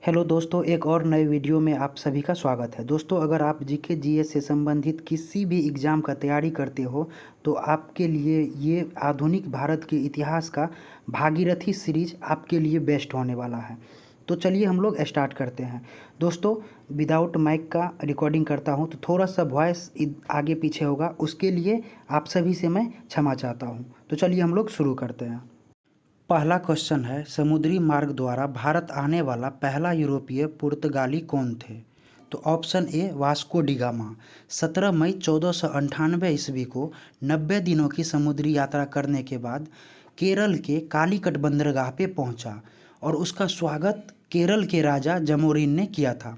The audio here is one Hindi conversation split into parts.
हेलो दोस्तों, एक और नए वीडियो में आप सभी का स्वागत है। दोस्तों, अगर आप जीके जीएस से संबंधित किसी भी एग्ज़ाम का तैयारी करते हो तो आपके लिए ये आधुनिक भारत के इतिहास का भागीरथी सीरीज आपके लिए बेस्ट होने वाला है। तो चलिए हम लोग स्टार्ट करते हैं। दोस्तों, विदाउट माइक का रिकॉर्डिंग करता हूँ तो थोड़ा सा वॉइस आगे पीछे होगा, उसके लिए आप सभी से मैं क्षमा चाहता हूँ। तो चलिए हम लोग शुरू करते हैं। पहला क्वेश्चन है, समुद्री मार्ग द्वारा भारत आने वाला पहला यूरोपीय पुर्तगाली कौन थे? तो ऑप्शन ए वास्को डिगामा 17 मई 1498 ईस्वी को 90 दिनों की समुद्री यात्रा करने के बाद केरल के कालीकट बंदरगाह पे पहुंचा और उसका स्वागत केरल के राजा जमोरिन ने किया था।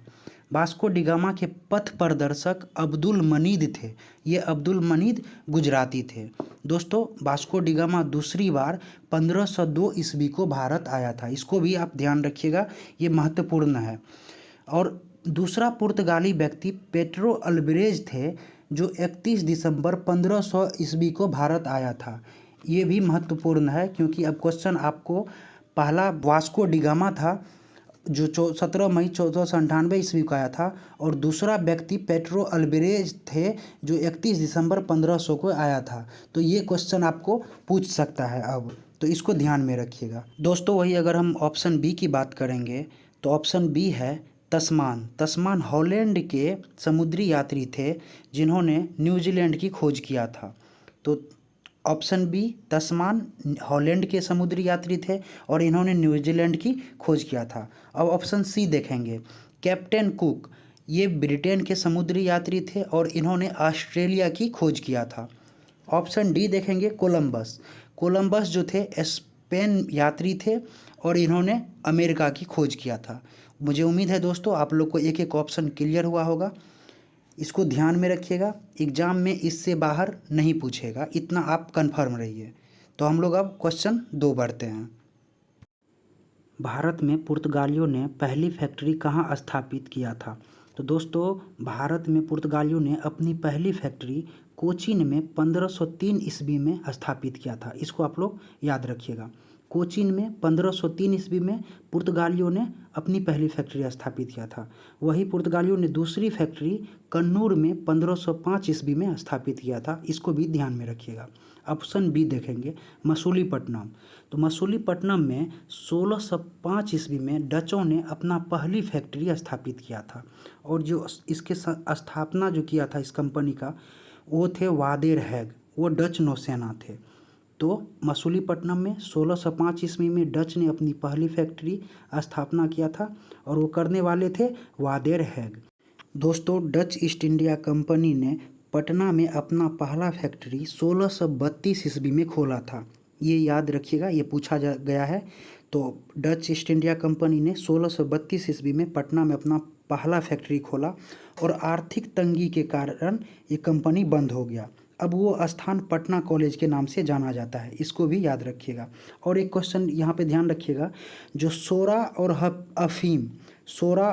वास्को डिगामा के पथ प्रदर्शक अब्दुल मनीद थे। ये अब्दुल मनीद गुजराती थे। दोस्तों, वास्को डिगामा दूसरी बार 1502 ईस्वी को भारत आया था। इसको भी आप ध्यान रखिएगा, ये महत्वपूर्ण है। और दूसरा पुर्तगाली व्यक्ति पेड्रो अल्वारेज थे, जो 31 दिसंबर 1500 ईस्वी को भारत आया था। ये भी महत्वपूर्ण है क्योंकि अब क्वेश्चन आपको, पहला वास्को डिगामा था जो 17 मई 1498 ईस्वी को आया था, और दूसरा व्यक्ति पेड्रो अल्वारेज थे जो 31 दिसंबर 1500 को आया था। तो ये क्वेश्चन आपको पूछ सकता है अब, तो इसको ध्यान में रखिएगा। दोस्तों, वही अगर हम ऑप्शन बी की बात करेंगे तो ऑप्शन बी है तस्मान। तस्मान हॉलैंड के समुद्री यात्री थे जिन्होंने न्यूजीलैंड की खोज किया था। तो ऑप्शन बी तस्मान हॉलैंड के समुद्री यात्री थे और इन्होंने न्यूजीलैंड की खोज किया था। अब ऑप्शन सी देखेंगे, कैप्टन कुक, ये ब्रिटेन के समुद्री यात्री थे और इन्होंने ऑस्ट्रेलिया की खोज किया था। ऑप्शन डी देखेंगे, कोलंबस। कोलंबस जो थे स्पेन यात्री थे और इन्होंने अमेरिका की खोज किया था। मुझे उम्मीद है दोस्तों आप लोग को एक एक ऑप्शन क्लियर हुआ होगा। इसको ध्यान में रखिएगा, एग्ज़ाम में इससे बाहर नहीं पूछेगा, इतना आप कंफर्म रहिए। तो हम लोग अब क्वेश्चन 2 बढ़ते हैं। भारत में पुर्तगालियों ने पहली फैक्ट्री कहाँ स्थापित किया था? तो दोस्तों, भारत में पुर्तगालियों ने अपनी पहली फैक्ट्री कोचीन में 1503 ईस्वी में स्थापित किया था। इसको आप लोग याद रखिएगा। कोचीन में 1503 ईस्वी में पुर्तगालियों ने अपनी पहली फैक्ट्री स्थापित किया था। वही पुर्तगालियों ने दूसरी फैक्ट्री कन्नूर में 1505 ईस्वी में स्थापित किया था। इसको भी ध्यान में रखिएगा। ऑप्शन बी देखेंगे, मसूलीपट्टनम। तो मसूलीपट्टनम में 1605 ईस्वी में डचों ने अपना पहली फैक्ट्री स्थापित किया था, और जो इसके स्थापना जो किया था इस कंपनी का, वो थे वादेर हैग, वो डच नौसेना थे। तो मसूलीपट्टनम में 1605 ईस्वी में डच ने अपनी पहली फैक्ट्री स्थापना किया था और वो करने वाले थे वादेर हैग। दोस्तों, डच ईस्ट इंडिया कंपनी ने पटना में अपना पहला फैक्ट्री 1632 ईस्वी में खोला था। ये याद रखिएगा, ये पूछा गया है। तो डच ईस्ट इंडिया कंपनी ने 1632 ईस्वी में पटना में अपना पहला फैक्ट्री खोला और आर्थिक तंगी के कारण ये कंपनी बंद हो गया। अब वो स्थान पटना कॉलेज के नाम से जाना जाता है। इसको भी याद रखिएगा। और एक क्वेश्चन यहाँ पे ध्यान रखिएगा, जो सोरा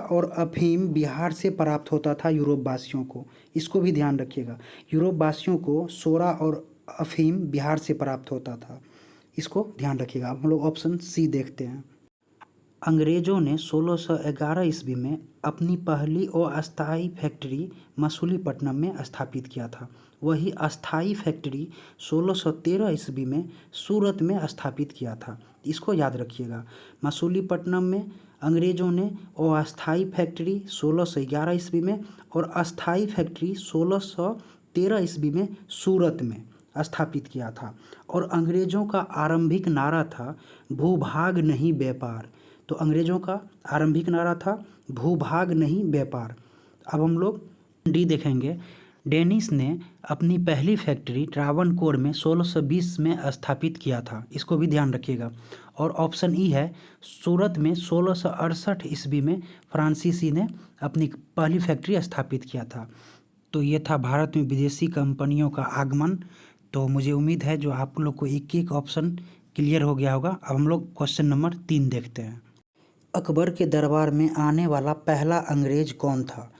और अफीम बिहार से प्राप्त होता था यूरोप वासियों को। इसको भी ध्यान रखिएगा, यूरोप वासियों को सोरा और अफीम बिहार से प्राप्त होता था। इसको ध्यान रखिएगा। अब हम लोग ऑप्शन सी देखते हैं। अंग्रेज़ों ने 1611 ईस्वी में अपनी पहली अस्थायी फैक्ट्री मसूलीपट्टनम में स्थापित किया था। वही अस्थायी फैक्ट्री 1613 ईस्वी में सूरत में स्थापित किया था। इसको याद रखिएगा। मसूलीपट्टनम में अंग्रेज़ों ने अस्थायी फैक्ट्री 1611 ईस्वी में और अस्थायी फैक्ट्री 1613 ईस्वी में सूरत में स्थापित किया था। और अंग्रेज़ों का आरंभिक नारा था भूभाग नहीं व्यापार। तो अंग्रेज़ों का आरंभिक नारा था भूभाग नहीं व्यापार। अब हम लोग डी देखेंगे। डेनिस ने अपनी पहली फैक्ट्री ट्रावनकोर में 1620 में स्थापित किया था। इसको भी ध्यान रखिएगा। और ऑप्शन ई है, सूरत में 1668 ईस्वी में फ्रांसीसी ने अपनी पहली फैक्ट्री स्थापित किया था। तो ये था भारत में विदेशी कंपनियों का आगमन। तो मुझे उम्मीद है जो आप लोग को एक एक ऑप्शन क्लियर हो गया होगा। अब हम लोग क्वेश्चन नंबर 3 देखते हैं। अकबर के दरबार में आने वाला पहला अंग्रेज कौन था?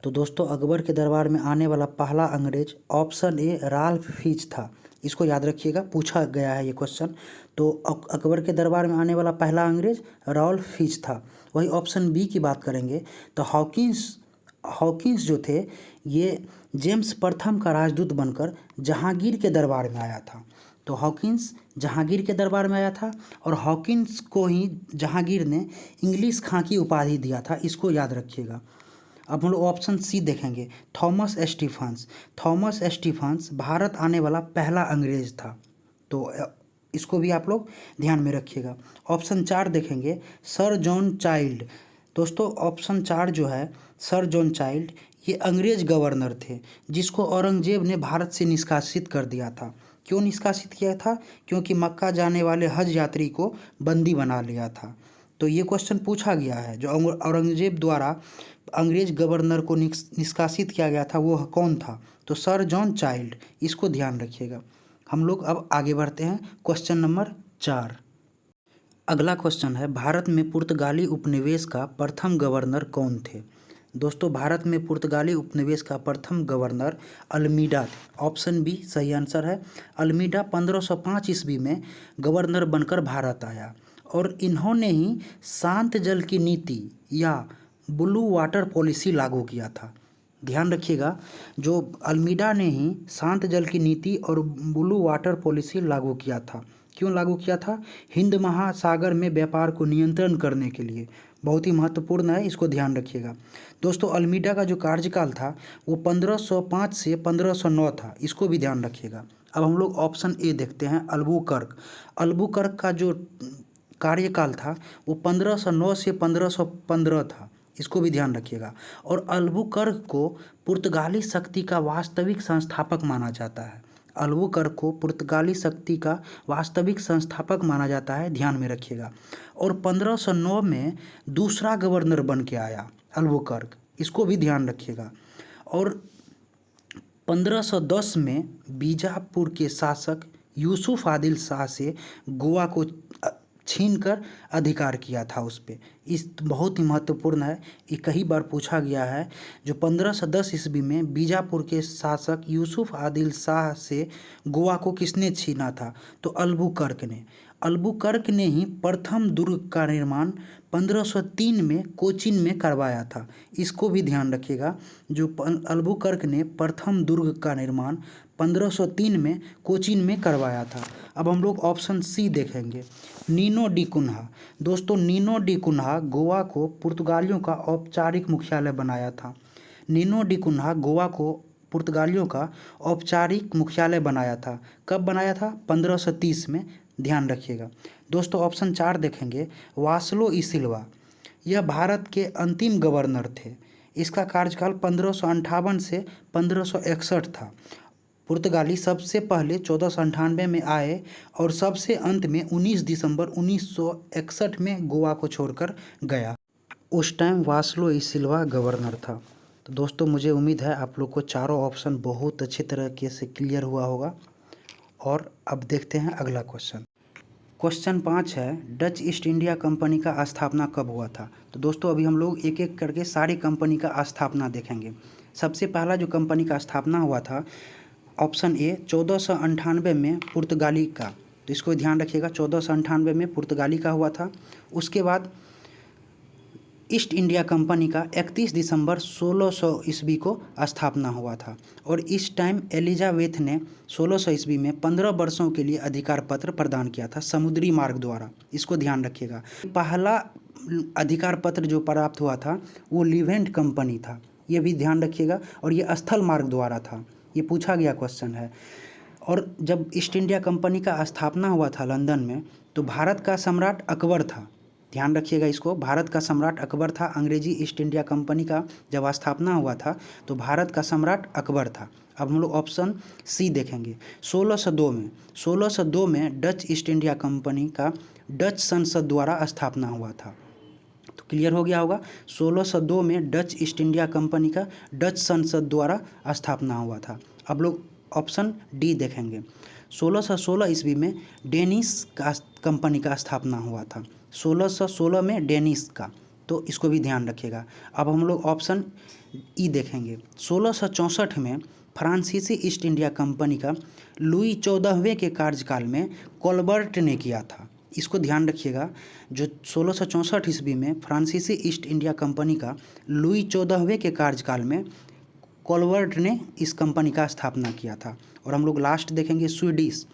तो दोस्तों, अकबर के दरबार में आने वाला पहला अंग्रेज ऑप्शन ए राल्फ फिच था। इसको याद रखिएगा, पूछा गया है ये क्वेश्चन। तो अकबर के दरबार में आने वाला पहला अंग्रेज रॉल्फ फिच था। वही ऑप्शन बी की बात करेंगे तो हॉकिंस जो थे ये जेम्स प्रथम का राजदूत बनकर जहांगीर के दरबार में आया था। तो हॉकिंस जहांगीर के दरबार में आया था और हॉकिंस को ही जहांगीर ने इंग्लिश खां की उपाधि दिया था, इसको याद रखिएगा। अब हम लोग ऑप्शन सी देखेंगे, थॉमस एस्टीफन्स भारत आने वाला पहला अंग्रेज था। तो इसको भी आप लोग ध्यान में रखिएगा। ऑप्शन 4 देखेंगे, सर जॉन चाइल्ड। दोस्तों ऑप्शन 4 जो है सर जॉन चाइल्ड, ये अंग्रेज गवर्नर थे जिसको औरंगजेब ने भारत से निष्कासित कर दिया था। क्यों निष्कासित किया था? क्योंकि मक्का जाने वाले हज यात्री को बंदी बना लिया था। तो ये क्वेश्चन पूछा गया है, जो औरंगजेब द्वारा अंग्रेज गवर्नर को निष्कासित किया गया था वो कौन था? तो सर जॉन चाइल्ड, इसको ध्यान रखिएगा। हम लोग अब आगे बढ़ते हैं क्वेश्चन नंबर 4। अगला क्वेश्चन है, भारत में पुर्तगाली उपनिवेश का प्रथम गवर्नर कौन थे? दोस्तों भारत में पुर्तगाली उपनिवेश का प्रथम गवर्नर अल्मीडा थे। ऑप्शन बी सही आंसर है। अल्मीडा 1505 ईस्वी में गवर्नर बनकर भारत आया और इन्होंने ही शांत जल की नीति या ब्लू वाटर पॉलिसी लागू किया था। ध्यान रखिएगा, जो अल्मीडा ने ही शांत जल की नीति और ब्लू वाटर पॉलिसी लागू किया था। क्यों लागू किया था? हिंद महासागर में व्यापार को नियंत्रण करने के लिए। बहुत ही महत्वपूर्ण है, इसको ध्यान रखिएगा। दोस्तों अल्मीडा का जो कार्यकाल था वो 1505 से 1509 था, इसको भी ध्यान रखिएगा। अब हम लोग ऑप्शन ए देखते हैं, अल्बुकर्क का जो कार्यकाल था वो 1509 से 1515 था, इसको भी ध्यान रखिएगा। और अल्बुकर्क को पुर्तगाली शक्ति का वास्तविक संस्थापक माना जाता है। अल्बुकर्क को पुर्तगाली शक्ति का वास्तविक संस्थापक माना जाता है, ध्यान में रखिएगा। और 1509 में दूसरा गवर्नर बन के आया अल्बुकर्क, इसको भी ध्यान रखिएगा। और 1510 में बीजापुर के शासक यूसुफ आदिल शाह से गोवा को छीनकर अधिकार किया था उस पर। इस बहुत ही महत्वपूर्ण है, ये कई बार पूछा गया है। जो 1510 ईस्वी में बीजापुर के शासक यूसुफ आदिल शाह से गोवा को किसने छीना था? तो अल्बुकर्क ने ही प्रथम दुर्ग का निर्माण 1503 में कोचीन में करवाया था, इसको भी ध्यान रखिएगा। जो अल्बुकर्क ने प्रथम दुर्ग का निर्माण 1503 में कोचीन में करवाया था। अब हम लोग ऑप्शन सी देखेंगे, नीनो डी कुन्हा। दोस्तों नीनो डी कुन्हा गोवा को पुर्तगालियों का औपचारिक मुख्यालय बनाया था। नीनो डी कुन्हा गोवा को पुर्तगालियों का औपचारिक मुख्यालय बनाया था। कब बनाया था? 1530 में, ध्यान रखिएगा। दोस्तों ऑप्शन 4 देखेंगे, वास्लो ई सिल्वा। यह भारत के अंतिम गवर्नर थे। इसका कार्यकाल 1558 से 1561 था। पुर्तगाली सबसे पहले 1498 में आए और सबसे अंत में 19 दिसंबर 1961 में गोवा को छोड़कर गया। उस टाइम वास्लो ई सिल्वा गवर्नर था। तो दोस्तों मुझे उम्मीद है आप लोग को चारों ऑप्शन बहुत अच्छी तरीके से क्लियर हुआ होगा। और अब देखते हैं अगला क्वेश्चन। क्वेश्चन 5 है, डच ईस्ट इंडिया कंपनी का स्थापना कब हुआ था? तो दोस्तों अभी हम लोग एक एक करके सारी कंपनी का स्थापना देखेंगे। सबसे पहला जो कंपनी का स्थापना हुआ था, ऑप्शन ए 1498 में पुर्तगाली का, तो इसको ध्यान रखिएगा, 1498 में पुर्तगाली का हुआ था। उसके बाद ईस्ट इंडिया कंपनी का 31 दिसंबर 1600 ईस्वी को स्थापना हुआ था। और इस टाइम एलिजाबेथ ने 1600 ईस्वी में 15 वर्षों के लिए अधिकार पत्र प्रदान किया था समुद्री मार्ग द्वारा, इसको ध्यान रखिएगा। पहला अधिकार पत्र जो प्राप्त हुआ था वो लिवेंट कंपनी था, ये भी ध्यान रखिएगा। और ये स्थल मार्ग द्वारा था, ये पूछा गया क्वेश्चन है। और जब ईस्ट इंडिया कंपनी का स्थापना हुआ था लंदन में, तो भारत का सम्राट अकबर था, ध्यान रखिएगा इसको, भारत का सम्राट अकबर था। अंग्रेजी ईस्ट इंडिया कंपनी का जब स्थापना हुआ था तो भारत का सम्राट अकबर था। अब हम लोग ऑप्शन सी देखेंगे, 1602 में डच ईस्ट इंडिया कंपनी का डच संसद द्वारा स्थापना हुआ था। तो क्लियर हो गया होगा, 1602 में डच ईस्ट इंडिया कंपनी का डच संसद द्वारा स्थापना हुआ था। अब लोग ऑप्शन डी देखेंगे, 1616 ईस्वी में डेनिश का कंपनी का स्थापना हुआ था, 1616 में डेनिश का, तो इसको भी ध्यान रखिएगा। अब हम लोग ऑप्शन ई देखेंगे, 1664 में फ्रांसीसी ईस्ट इंडिया कंपनी का लुई 14वें के कार्यकाल में कोलबर्ट ने किया था। इसको ध्यान रखिएगा, जो 1664 ईस्वी में फ्रांसीसी ईस्ट इंडिया कंपनी का लुई 14वें के कार्यकाल में कोलबर्ट ने इस कंपनी का स्थापना किया था। और हम लोग लास्ट देखेंगे स्वीडिश,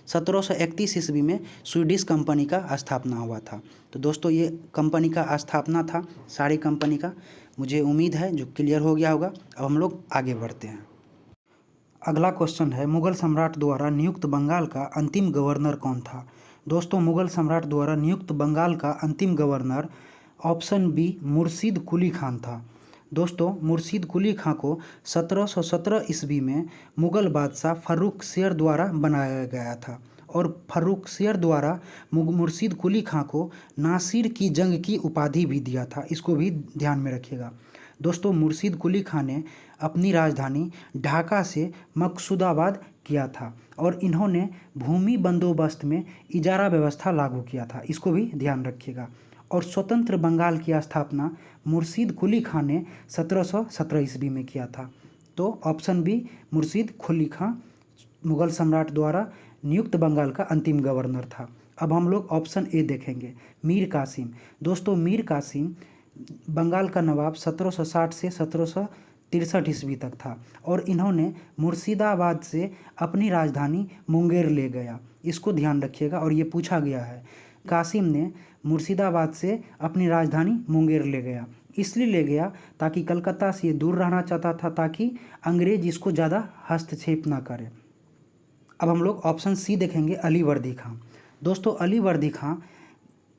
1731 ईस्वी में स्वीडिश कंपनी का स्थापना हुआ था। तो दोस्तों ये कंपनी का स्थापना था सारी कंपनी का। मुझे उम्मीद है जो क्लियर हो गया होगा। अब हम लोग आगे बढ़ते हैं। अगला क्वेश्चन है, मुगल सम्राट द्वारा नियुक्त बंगाल का अंतिम गवर्नर कौन था? दोस्तों मुगल सम्राट द्वारा नियुक्त बंगाल का अंतिम governor option B Murshid Quli Khan था। दोस्तों मुर्शीद कुली खां को 1717 ईस्वी में मुगल बादशाह फर्रुखसियर द्वारा बनाया गया था और फर्रुखसियर द्वारा मुर्शीद कुली खां को नासिर की जंग की उपाधि भी दिया था। इसको भी ध्यान में रखिएगा। दोस्तों मुर्शीद कुली खां ने अपनी राजधानी ढाका से मकसूदाबाद किया था और इन्होंने भूमि बंदोबस्त में इजारा व्यवस्था लागू किया था। इसको भी ध्यान रखिएगा। और स्वतंत्र बंगाल की स्थापना मुर्शीद कुली खां ने 1717 ईस्वी में किया था। तो ऑप्शन बी मुर्शीद कुली खां मुगल सम्राट द्वारा नियुक्त बंगाल का अंतिम गवर्नर था। अब हम लोग ऑप्शन ए देखेंगे, मीर कासिम। दोस्तों मीर कासिम बंगाल का नवाब 1760 से 1763 ईस्वी तक था और इन्होंने मुर्शिदाबाद से अपनी राजधानी मुंगेर ले गया। इसको ध्यान रखिएगा और ये पूछा गया है। कासिम ने मुर्शिदाबाद से अपनी राजधानी मुंगेर ले गया, इसलिए ले गया ताकि कलकत्ता से ये दूर रहना चाहता था, ताकि अंग्रेज इसको ज़्यादा हस्तक्षेप ना करे। अब हम लोग ऑप्शन सी देखेंगे, अली वर्दी खां। दोस्तों अली वर्दी खां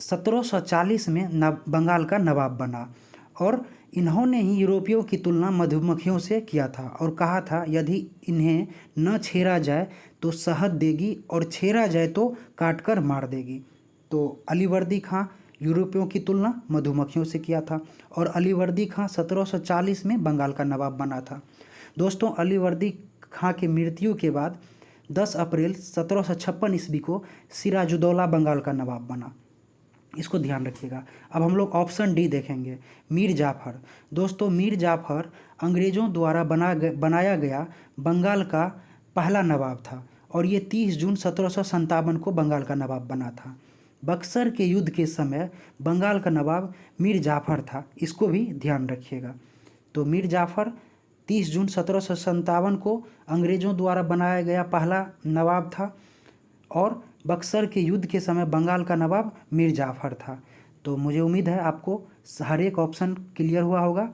1740 में बंगाल का नवाब बना और इन्होंने ही यूरोपियों की तुलना मधुमक्खियों से किया था और कहा था यदि इन्हें न छेड़ा जाए तो शहद देगी और छेड़ा जाए तो काट कर मार देगी। तो अली वर्दी खां यूरोपियों की तुलना मधुमक्खियों से किया था और अली वर्दी खां 1740 में बंगाल का नवाब बना था। दोस्तों अली वर्दी खां की मृत्यु के बाद 10 अप्रैल 1756 ईस्वी को सिराजुद्दौला बंगाल का नवाब बना। इसको ध्यान रखिएगा। अब हम लोग ऑप्शन डी देखेंगे, मीर जाफ़र। दोस्तों मीर जाफ़र अंग्रेज़ों द्वारा बनाया गया बंगाल का पहला नवाब था और ये 30 जून 1757 को बंगाल का नवाब बना था। बक्सर के युद्ध के समय बंगाल का नवाब मीर जाफ़र था। इसको भी ध्यान रखिएगा। तो मीर जाफ़र 30 जून 1757 को अंग्रेज़ों द्वारा बनाया गया पहला नवाब था और बक्सर के युद्ध के समय बंगाल का नवाब मीर जाफ़र था। तो मुझे उम्मीद है आपको हर एक ऑप्शन क्लियर हुआ होगा।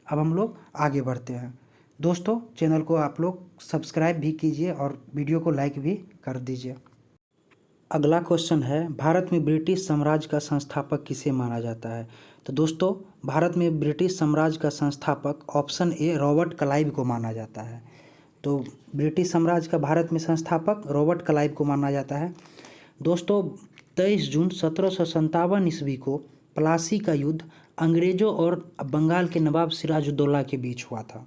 अब हम लोग आगे बढ़ते हैं। दोस्तों चैनल को आप लोग सब्सक्राइब भी कीजिए और वीडियो को लाइक भी कर दीजिए। अगला क्वेश्चन है, भारत में ब्रिटिश साम्राज्य का संस्थापक किसे माना जाता है? तो दोस्तों भारत में ब्रिटिश साम्राज्य का संस्थापक ऑप्शन ए रॉबर्ट क्लाइव को माना जाता है। तो ब्रिटिश साम्राज्य का भारत में संस्थापक रॉबर्ट क्लाइव को माना जाता है। दोस्तों 23 जून 1757 ईस्वी को प्लासी का युद्ध अंग्रेज़ों और बंगाल के नवाब सिराजुद्दौला के बीच हुआ था।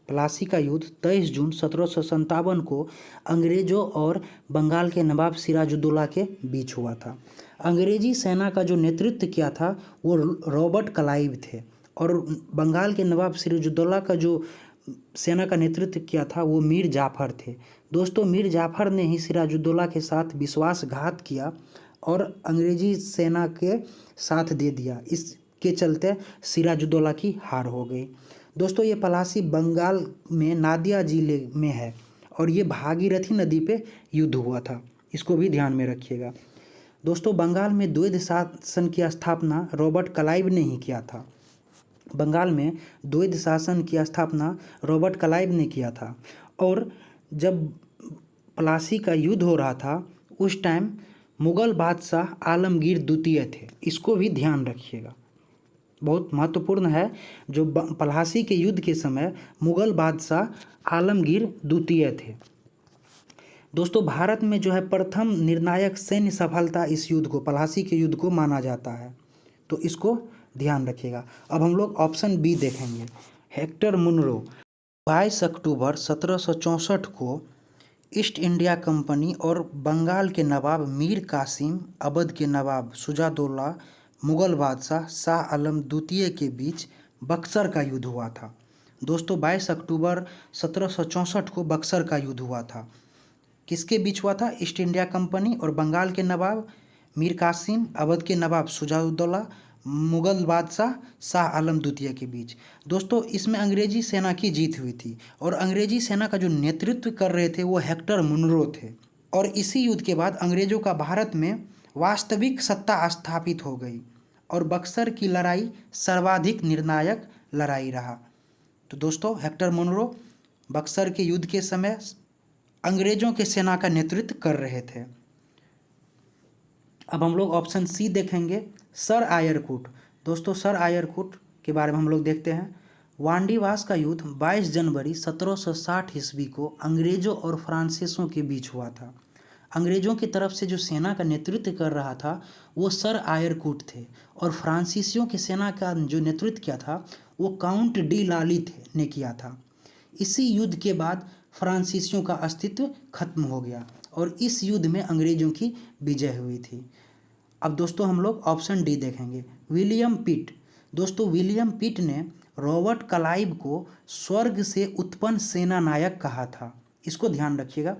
प्लासी का युद्ध 23 जून 1757 को अंग्रेज़ों और बंगाल के नवाब सिराजुद्दौला के बीच हुआ था। अंग्रेजी सेना का जो नेतृत्व किया था वो रॉबर्ट क्लाइव थे और बंगाल के नवाब सिराजुद्दौला का जो सेना का नेतृत्व किया था वो मीर जाफ़र थे। दोस्तों मीर जाफ़र ने ही सिराजुद्दौला के साथ विश्वासघात किया और अंग्रेजी सेना के साथ दे दिया। इसके चलते सिराजुद्दौला की हार हो गई। दोस्तों ये प्लासी बंगाल में नादिया जिले में है और ये भागीरथी नदी पे युद्ध हुआ था। इसको भी ध्यान में रखिएगा। दोस्तों बंगाल में द्वैध शासन की स्थापना रॉबर्ट क्लाइव ने ही किया था। बंगाल में द्वैध शासन की स्थापना रॉबर्ट क्लाइव ने किया था और जब प्लासी का युद्ध हो रहा था उस टाइम मुग़ल बादशाह आलमगीर द्वितीय थे। इसको भी ध्यान रखिएगा, बहुत महत्वपूर्ण है। जो प्लासी के युद्ध के समय मुग़ल बादशाह आलमगीर द्वितीय थे। दोस्तों भारत में जो है प्रथम निर्णायक सैन्य सफलता इस युद्ध को, प्लासी के युद्ध को माना जाता है। तो इसको ध्यान रखिएगा। अब हम लोग ऑप्शन बी देखेंगे, हेक्टर मुनरो। 22 अक्टूबर 1764 को ईस्ट इंडिया कंपनी और बंगाल के नवाब मीर कासिम, अवध के नवाब शुजाउद्दौला, मुग़ल बादशाह शाह आलम द्वितीय के बीच बक्सर का युद्ध हुआ था दोस्तों 22 अक्टूबर 1764 को बक्सर का युद्ध हुआ था। किसके बीच हुआ था? ईस्ट इंडिया कंपनी और बंगाल के नवाब मीर कासिम, अवध के नवाब शुजाउद्दौला, मुगल बादशाह शाह आलम द्वितीय के बीच। दोस्तों इसमें अंग्रेजी सेना की जीत हुई थी और अंग्रेजी सेना का जो नेतृत्व कर रहे थे वो हेक्टर मुनरो थे। और इसी युद्ध के बाद अंग्रेजों का भारत में वास्तविक सत्ता स्थापित हो गई और बक्सर की लड़ाई सर्वाधिक निर्णायक लड़ाई रहा। तो दोस्तों हेक्टर मुनरो बक्सर के युद्ध के समय अंग्रेजों के सेना का नेतृत्व कर रहे थे। अब हम लोग ऑप्शन सी देखेंगे, सर आयरकुट। दोस्तों सर आयरकुट के बारे में हम लोग देखते हैं। वांडीवास का युद्ध 22 जनवरी 1760 ईस्वी को अंग्रेजों और फ्रांसीसियों के बीच हुआ था। अंग्रेजों की तरफ से जो सेना का नेतृत्व कर रहा था वो सर आयरकुट थे और फ्रांसीसियों की सेना का जो नेतृत्व किया था वो काउंट डी लाली ने किया था। इसी युद्ध के बाद फ्रांसीसियों का अस्तित्व खत्म हो गया और इस युद्ध में अंग्रेजों की विजय हुई थी। अब दोस्तों हम लोग ऑप्शन डी देखेंगे, विलियम पिट। दोस्तों विलियम पिट ने रॉबर्ट क्लाइव को स्वर्ग से उत्पन्न सेना नायक कहा था। इसको ध्यान रखिएगा,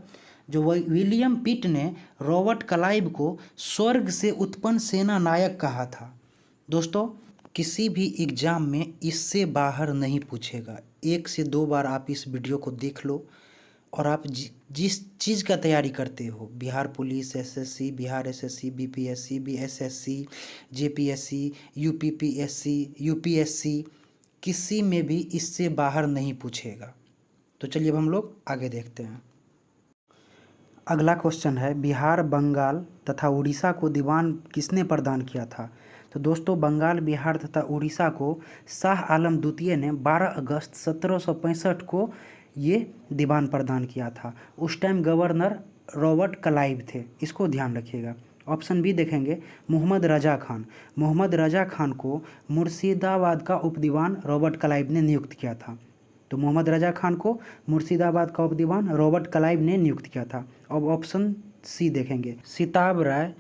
जो विलियम पिट ने रॉबर्ट क्लाइव को स्वर्ग से उत्पन्न सेना नायक कहा था। दोस्तों किसी भी एग्ज़ाम में इससे बाहर नहीं पूछेगा। 1 से 2 बार आप इस वीडियो को देख लो और आप जिस चीज़ का तैयारी करते हो, Bihar police, SSC, Bihar SSC, BPSC, BSSC, JPSC, UPPSC, UPSC, किसी में भी इससे बाहर नहीं पूछेगा। तो चलिए अब हम लोग आगे देखते हैं। अगला क्वेश्चन है, बिहार, बंगाल तथा उड़ीसा को दीवान किसने प्रदान किया था? तो दोस्तों बंगाल, बिहार तथा उड़ीसा को शाह आलम द्वितीय ने 12 अगस्त 1765 को ये दीवान प्रदान किया था। उस टाइम गवर्नर रॉबर्ट क्लाइव थे, इसको ध्यान रखिएगा। ऑप्शन बी देखेंगे, मोहम्मद रजा खान। मोहम्मद रजा खान को मुर्शिदाबाद का उपदीवान रॉबर्ट क्लाइव ने नियुक्त किया था। तो मोहम्मद रजा खान को मुर्शिदाबाद का उपदीवान रॉबर्ट क्लाइव ने नियुक्त किया था। अब ऑप्शन सी देखेंगे, सिताब राय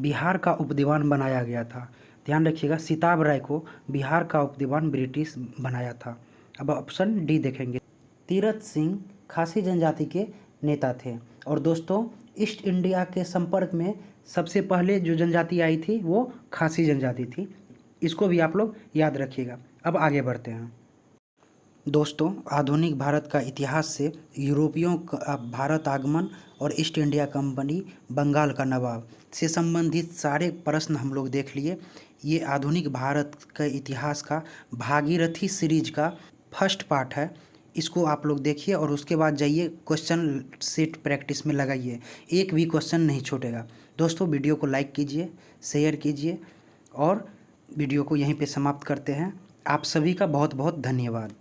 बिहार का उपदीवान बनाया गया था। ध्यान रखिएगा, सिताब राय को बिहार का उपदीवान ब्रिटिश बनाया था। अब ऑप्शन डी देखेंगे, तीरथ सिंह खासी जनजाति के नेता थे। और दोस्तों ईस्ट इंडिया के संपर्क में सबसे पहले जो जनजाति आई थी वो खासी जनजाति थी। इसको भी आप लोग याद रखिएगा। अब आगे बढ़ते हैं। दोस्तों आधुनिक भारत का इतिहास से यूरोपियों का भारत आगमन और ईस्ट इंडिया कंपनी, बंगाल का नवाब से संबंधित सारे प्रश्न हम लोग देख लिए। ये आधुनिक भारत के इतिहास का भागीरथी सीरीज का फर्स्ट पार्ट है। इसको आप लोग देखिए और उसके बाद जाइए क्वेश्चन सेट प्रैक्टिस में लगाइए, एक भी क्वेश्चन नहीं छूटेगा। दोस्तों वीडियो को लाइक कीजिए, शेयर कीजिए और वीडियो को यहीं पे समाप्त करते हैं। आप सभी का बहुत बहुत धन्यवाद।